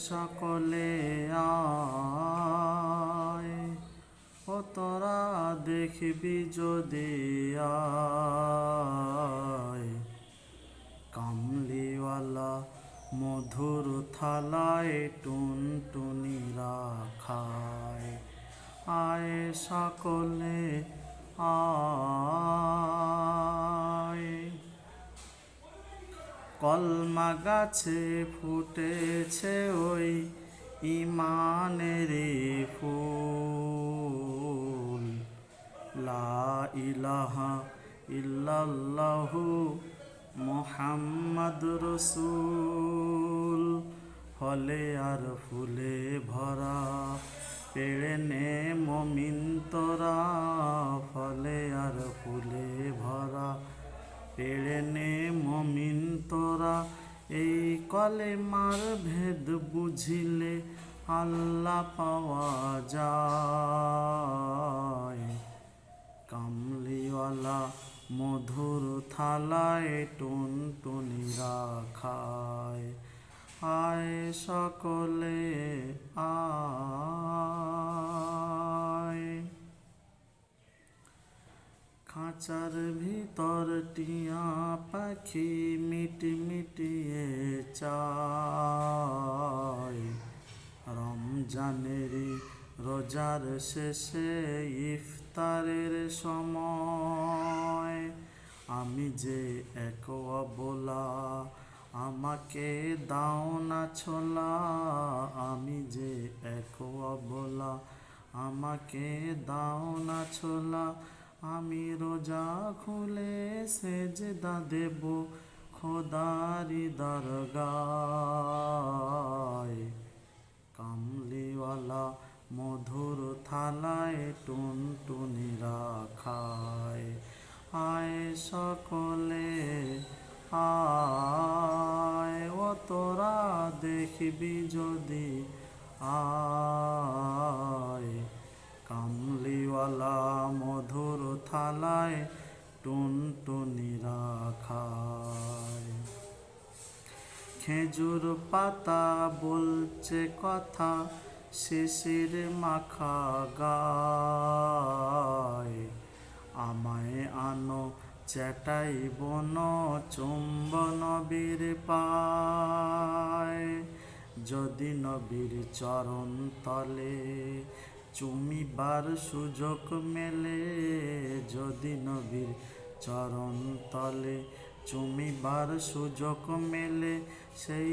সকলে আয়, ও তোরা দেখবি যদি আয়, কামলিওয়ালা মধুর থালায় টুনটুনিরা খায়। আয় সকলে আয়, কলমা গাছে ফুটেছে ওই ঈমানের ফুল। লা ইলাহা ইল্লাল্লাহু মুহাম্মাদুর রাসূল। ফলে আর ফুলে ভরা পেড়ে নে মুমিন তোরা, ফলে আর ফুলে ভরা পেড়ে নে মুমিন তোরা। এই কলেমার ভেদ বুঝিলে আল্লাহ পাওয়া যায়। কামলিওয়ালা মধুর থালায় টুনটুনিরা খায়। আয় সকলে আয়, খাঁচার ভিতর টিয়া পাখি মিটমিটিয়ে চায়। রমজানের রোজার শেষে ইফতারের সময়, আমি যে এক অবলা আমাকে দাও না ছোলা। আমি যে এক অবলা আমাকে দাও না ছোলা। আমি রোজা খুলে সেজদা দেব খোদারি দরগায়। কামলিওয়ালা মধুর থালায় টুনটুনিরা খায়। আয় সকলে আয়, ও তোরা দেখবি যদি আয়, কামলিওয়ালা মধুর থালায় টুনটুনিরা খায়। খেজুর পাতা বলছে কথা শিশির মাখা গায়। আমায় আনো চেটাইব না চুম্ব নবীর পায়। যদি নবীর চরণ তলে চুমিবার সুযোগ মেলে, যদি নবীর চরণ তলে চুমিবার সুযোগ মেলে, সেই